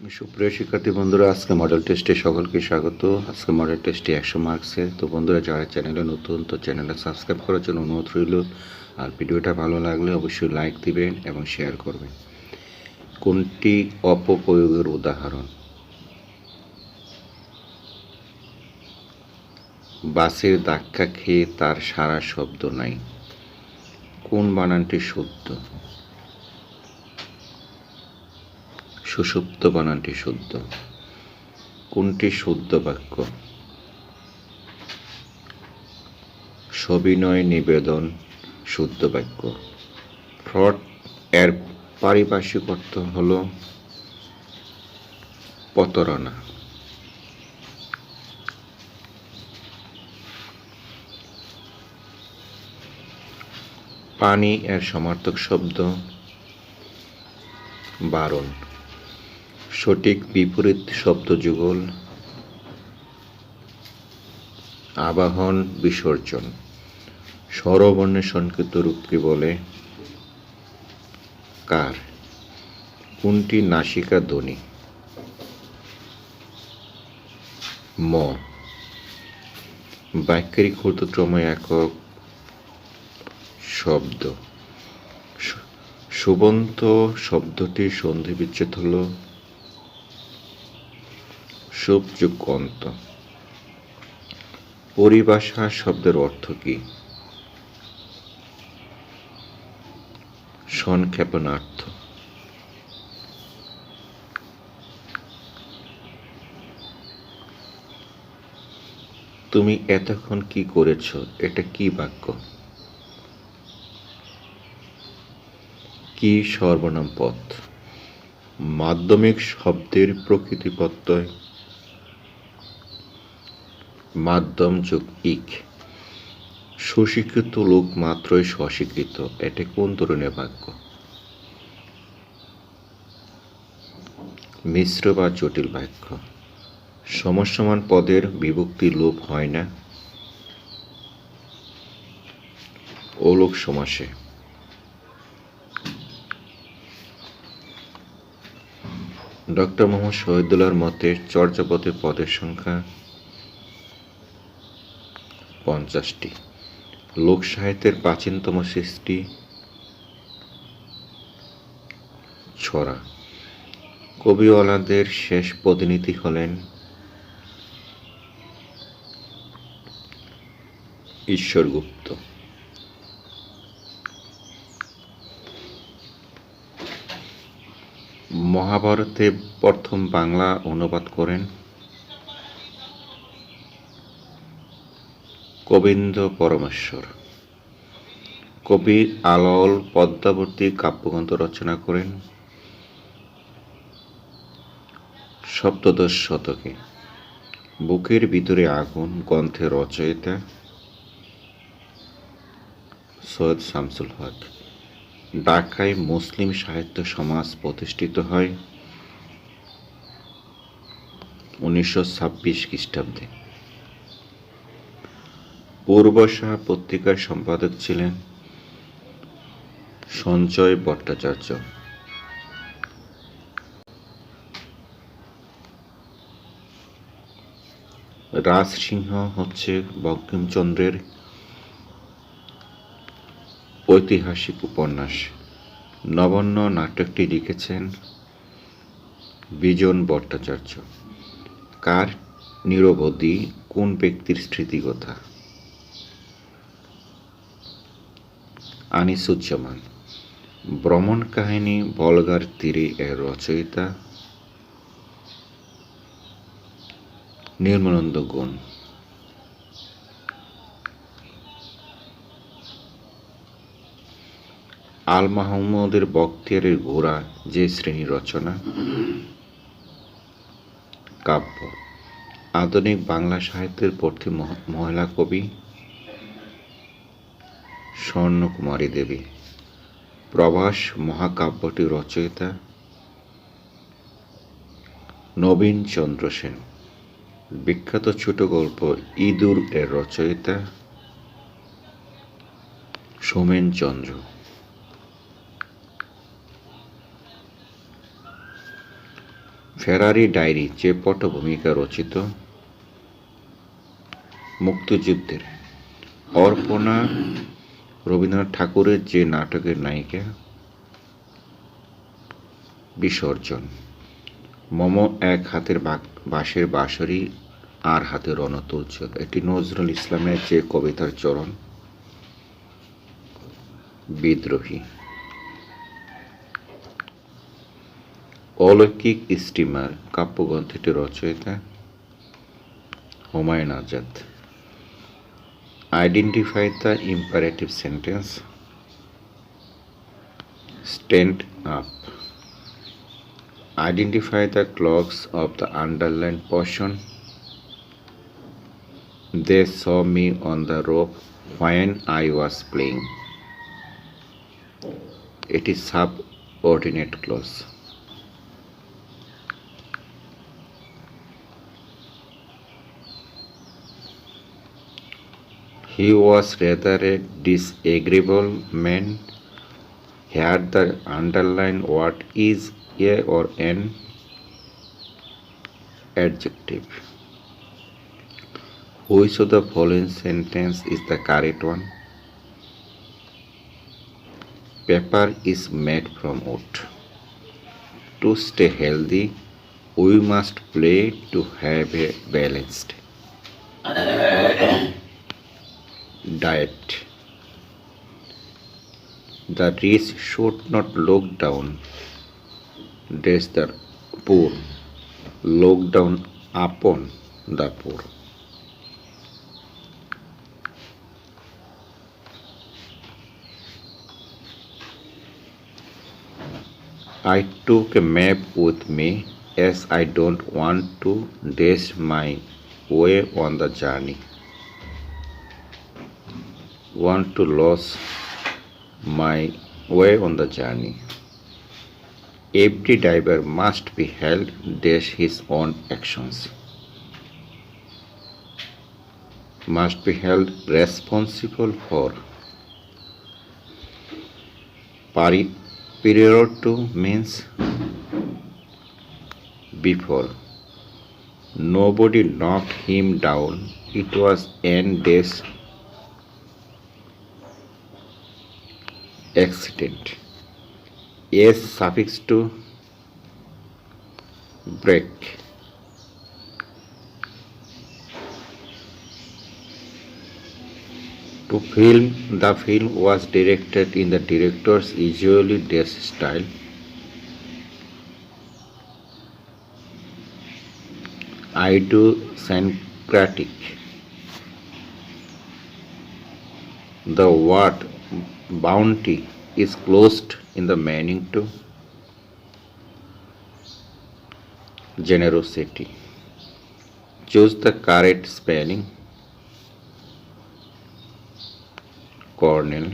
সুপ্রিয় শিক্ষার্থী বন্ধুরা, আজকে মডেল টেস্টে সকলকে স্বাগত। আজকে মডেল টেস্টে 100 মার্কসের। তো বন্ধুরা, যারা চ্যানেলে নতুন, তো চ্যানেলটা সাবস্ক্রাইব করার জন্য অনুরোধ রইল। আর ভিডিওটা ভালো লাগলে অবশ্যই লাইক দিবেন এবং শেয়ার করবেন। কোনটি অপপ্রয়োগের উদাহরণ? বাসের ধাক্কা খেয়ে তার সারা শব্দ নাই। কোন বানানটি শুদ্ধ? সুষুপ্ত বানানটি শুদ্ধ। কোনটি শুদ্ধ বাক্য? সবিনয় নিবেদন শুদ্ধ বাক্য। ফ্রড এর পারিভাষিক অর্থ হল প্রতারণা। পানি এর সমার্থক শব্দ বারণ। সঠিক বিপরীত শব্দযুগল আবাহন বিসর্জন। স্বরবর্ণের সংক্ষিপ্ত রূপকে বলে কার? কোনটি নাসিকা ধ্বনি? ম। বাক্যের ক্ষুদ্রতম একক শব্দ। সুবন্ত শব্দটির সন্ধি বিচ্ছেদ হল সুপ যোগ অন্ত। পরিভাষা শব্দের অর্থ কি? সংক্ষেপণার্থ। তুমি এতক্ষণ কি করেছ? এটা কি বাক্য? কি সর্বনাম পদ? মাধ্যমিক শব্দের প্রকৃতি প্রত্যয় মাধ্যম যোগ ইক। সুশিক্ষিত লোক মাত্রই স্বশিক্ষিত, এটা কোন ধরনের বাক্য? মিশ্র বা জটিল বাক্য। সমসমান পদের বিভক্তি লোপ হয় না অলোক সমাসে। ডক্টর মোহাম্মদ শহীদুল্লাহর মতে চর্যাপদে পদের সংখ্যা 50টি। লোক সাহিত্যের প্রাচীনতম সৃষ্টি ছড়া। কবিওয়ালাদের শেষ প্রতিনিধি হলেন ঈশ্বরগুপ্ত। মহাভারতে প্রথম বাংলা অনুবাদ করেন গোবিন্দ পরমেশ্বর। কবি আলাওল পদ্মাবতী কাব্যগ্রন্থ রচনা করেন সপ্তদশ শতকে। বুকের ভিতরে আগুন গ্রন্থের রচয়িতা সৈয়দ শামসুল হক। ঢাকায় মুসলিম সাহিত্য সমাজ প্রতিষ্ঠিত হয় 1926 খ্রিস্টাব্দে। পূর্বাশা পত্রিকার সম্পাদক ছিলেন সঞ্জয় ভট্টাচার্য। রাজসিংহ হচ্ছে বঙ্কিমচন্দ্রের ঐতিহাসিক উপন্যাস। নবান্ন নাটকটি লিখেছেন বিজন ভট্টাচার্য। কার নিরবধি কোন ব্যক্তির স্মৃতিকথা? আনিসুজ্জামান। ভ্রমণ কাহিনী বলগার তীরে এর রচয়িতা নির্মলানন্দ গুণ। আল মাহমুদের বখতিয়ারের ঘোড়া যে শ্রেণী রচনা? কাব্য। আধুনিক বাংলা সাহিত্যের প্রথম মহিলা কবি স্বর্ণকুমারী দেবী। প্রভাস মহাকাব্যটির রচয়িতা নবীনচন্দ্র সেন। বিখ্যাত ছোট গল্প ইঁদুর এর রচয়িতা সোমেনচন্দ্র। ফেরারি ডায়েরি যে পটভূমিকা রচিত, মুক্তিযুদ্ধের, অর্পণা রবীন্দ্রনাথ ঠাকুরের যে নাটকের নায়িকা, বিসর্জন, মম এক হাতের বাঁশের বাঁশরি আর হাতে রণতৌল, এটি নজরুল ইসলামের যে কবিতার চরণ, বিদ্রোহী, অলৌকিক স্টিমার কাব্যগ্রন্থটির রচয়িতা Humayun Azad. Identify the imperative sentence, stand up. Identify the clocks of the underlined portion. They saw me on the rope when I was playing. It is subordinate clause. He was rather a disagreeable man. Here the underlined word is a or an adjective. Which of the following sentence is the correct one? Paper is made from wood. To stay healthy, we must play to have a balanced diet. The rich should not look down. There's the poor, look down upon the poor. I took a map with me as I don't want to dash my way on the journey. Want to lose my way on the journey. Every driver must be held dash his own actions. Must be held responsible for. Period to means before. Nobody knocked him down. It was an dash accident. S suffix to break. To film, the film was directed in the director's usually dash style. Idiosyncratic. The word bounty is closed in the meaning to generosity. Choose the correct spelling. Cornell.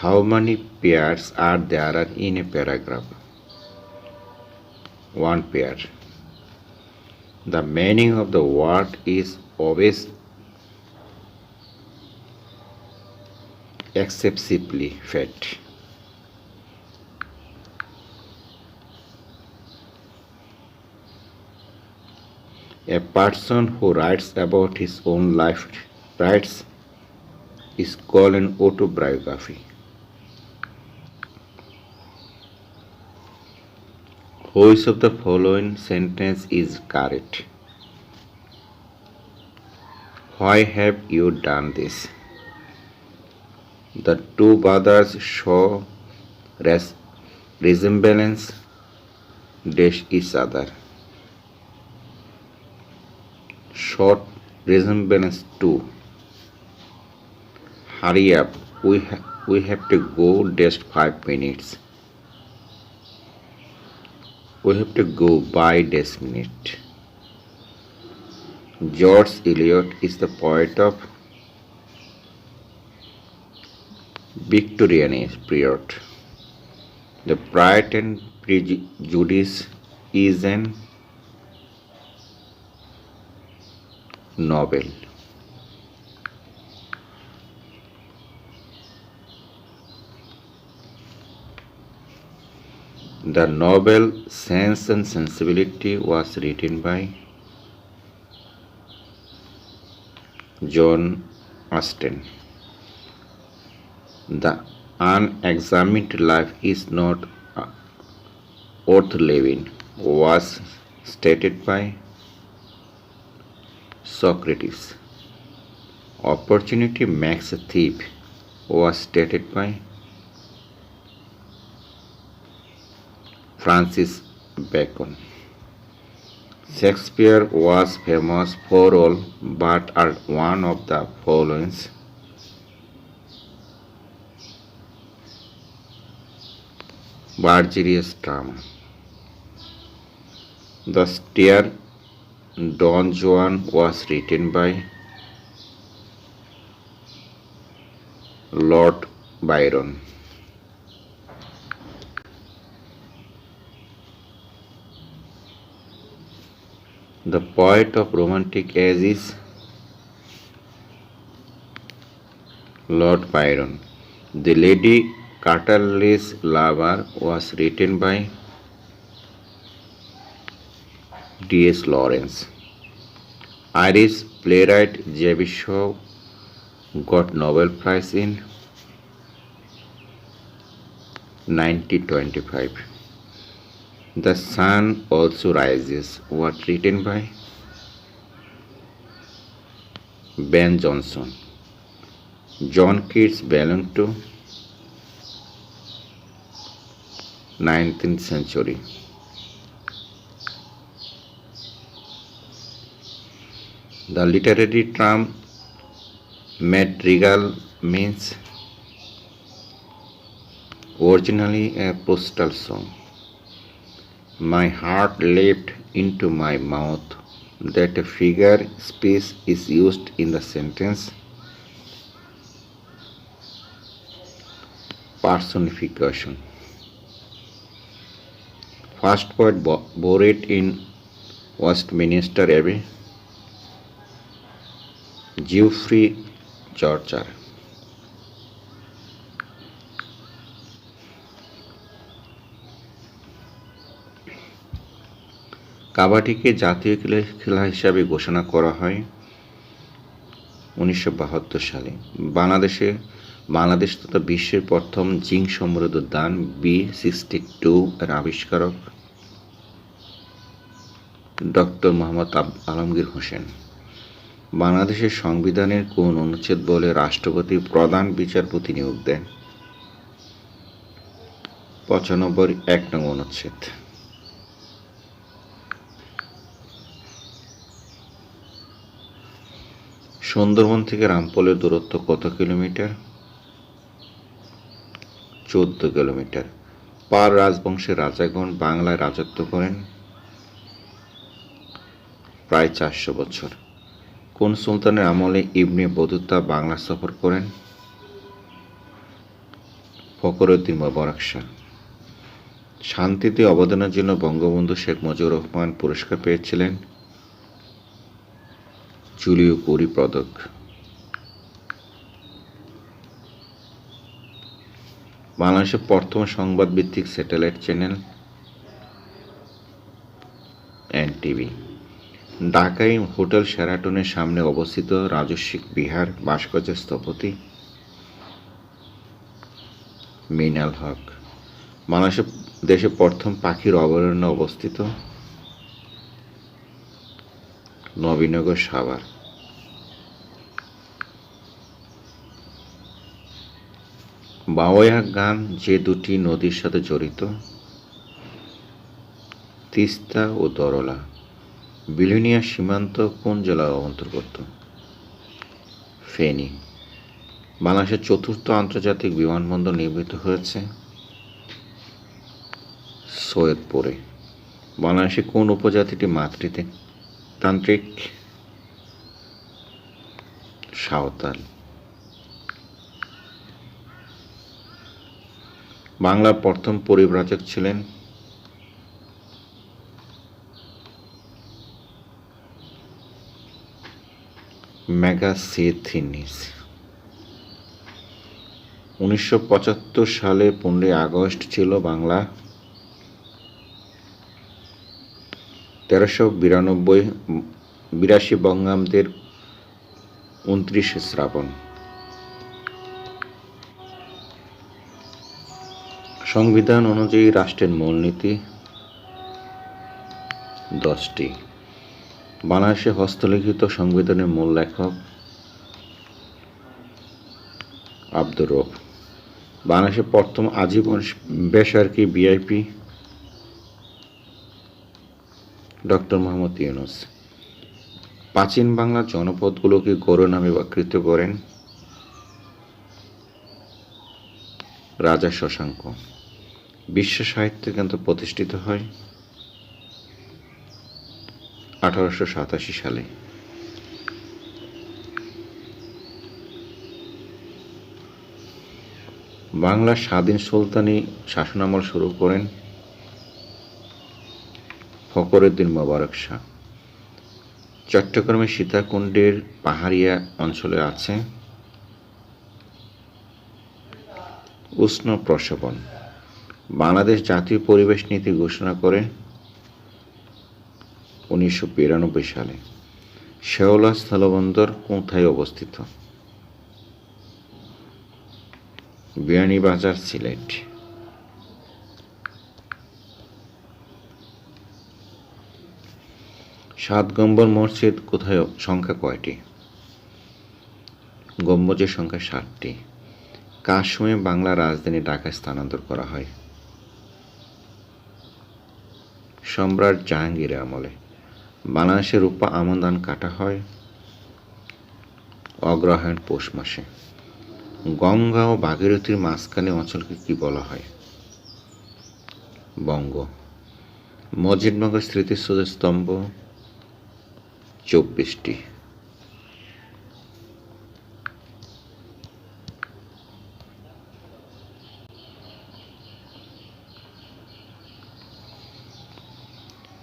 How many pairs are there in a paragraph? One pair. The meaning of the word is always excessively fat. A person who writes about his own life is called an autobiography. Which of the following sentence is correct? Why have you done this? The two brothers show resemblance dash each other. Short resemblance to. Hurry up, we have to go just 5 minutes. We have to go by this minute. George Eliot is the poet of Victorian period. The Pride and Prejudice is an novel. The novel Sense and Sensibility was written by John Austen. The unexamined life is not worth living was stated by Socrates. Opportunity makes a thief was stated by Francis Bacon. Shakespeare was famous for all but one of the following: Virgilius drama. The Steer Don Juan was written by Lord Byron. The poet of Romantic age is Lord Byron. The Lady Chatterley's Lover was written by D.S. Lawrence. Irish playwright J.B. Shaw got Nobel Prize in 1925. The Sun Also Rises was written by Ben Jonson. John Keats belonged to 19th century. The literary term madrigal means originally a postal song. My heart leapt into my mouth. That a figure speech is used in the sentence personification. First poet buried in Westminster Abbey, Geoffrey Chaucer. কাবাডিকে জাতীয় খেলা হিসাবে ঘোষণা করা হয় 1972 সালে। বাংলাদেশ তথা বিশ্বের প্রথম জিঙ্ক সমৃদ্ধ উদ্যান B62 এর আবিষ্কারক ডক্টর মোহাম্মদ আলমগীর হোসেন। বাংলাদেশের সংবিধানের কোন অনুচ্ছেদ বলে রাষ্ট্রপতি প্রধান বিচারপতি নিয়োগ দেন? 95 1 নং অনুচ্ছেদ। সুন্দরবন থেকে রামপলের দূরত্ব কত কিলোমিটার? 14 কিলোমিটার। পাল রাজবংশের রাজাগণ বাংলায় রাজত্ব করেন প্রায় 400 বছর। কোন সুলতানের আমলে ইবনে বতুতা বাংলা সফর করেন? ফখরুদ্দীন মোবারক শাহ। শান্তিতে অবদানের জন্য বঙ্গবন্ধু শেখ মুজিবুর রহমান পুরস্কার পেয়েছিলেন জুলিও কুরি পদক। বাংলাদেশের প্রথম সংবাদ ভিত্তিক স্যাটেলাইট চ্যানেল এনটিভি। ঢাকায় হোটেল শেরাটনের সামনে অবস্থিত রাজস্বিক বিহার ভাস্কর্যের স্থপতি মিনাল হক। বাংলাদেশের দেশে প্রথম পাখির অভয়ারণ্য অবস্থিত নবীনগর সাভার। বাওয়া গান যে দুটি নদীর সাথে জড়িত? তিস্তা ও দরলা। বিলোনিয়া সীমান্ত কোন জেলার অন্তর্গত? ফেনী। বাংলাদেশের চতুর্থ আন্তর্জাতিক বিমানবন্দর নির্মিত হয়েছে সৈয়দপুরে। বাংলাদেশের কোন উপজাতিটি মাতৃতান্ত্রিক? সাঁওতাল। বাংলার প্রথম পরিব্রাজক ছিলেন মেগাসিথিনিস। 1975 সালে 15 আগস্ট ছিল বাংলা 1382 বঙ্গাব্দের 29 শ্রাবণ। সংবিধান অনুযায়ী রাষ্ট্রের মূলনীতি 10টি। বাংলাদেশে হস্তলিখিত সংবিধানের মূল লেখক আব্দুর রউফ। বাংলাদেশের প্রথম আজীবন বেসরকারি ভিআইপি ডক্টর মোহাম্মদ ইউনূস। প্রাচীন বাংলার জনপদগুলোকে গৌড় নামে ব্যাকৃত করেন রাজা শশাঙ্ক। বিশ্ব সাহিত্য কেন্দ্র প্রতিষ্ঠিত হয় 1887 সালে। বাংলার স্বাধীন সুলতানি শাসনামল শুরু করেন ফখরুদ্দীন মোবারক শাহ। চট্টগ্রামের সীতাকুণ্ডের পাহাড়িয়া অঞ্চলে আছে উষ্ণ প্রস্রবণ। বাংলাদেশ জাতীয় পরিবেশ নীতি ঘোষণা করে 1992 সালে। শেওলা স্থলবন্দর কোথায় অবস্থিত? বিয়ানীবাজার, সিলেট। সাত গম্বুজ মসজিদ কোথায় সংখ্যা কয়টি? গম্বুজের সংখ্যা 7টি। কার সময়ে বাংলার রাজধানী ঢাকায় স্থানান্তর করা হয়? সম্রাট জাহাঙ্গীরের আমলে। বাংলাদেশের রূপা আমন ধান কাটা হয় অগ্রহায়ণ পৌষ মাসে। গঙ্গা ও ভাগীরথীর মাঝখানে অঞ্চলকে কি বলা হয়? বঙ্গ। মসজিদনগর স্মৃতিস্তম্ভ 24টি।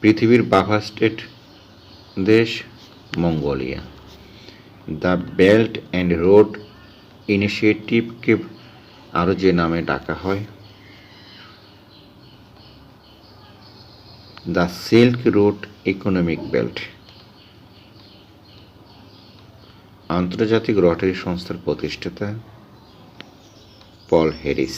পৃথিবীর বাফা স্টেট দেশ Mongolia. The belt and road ইনিশিয়েটিভকে আরও যে নামে ডাকা হয় the silk route economic belt. আন্তর্জাতিক রটারি সংস্থার প্রতিষ্ঠাতা পল হ্যারিস।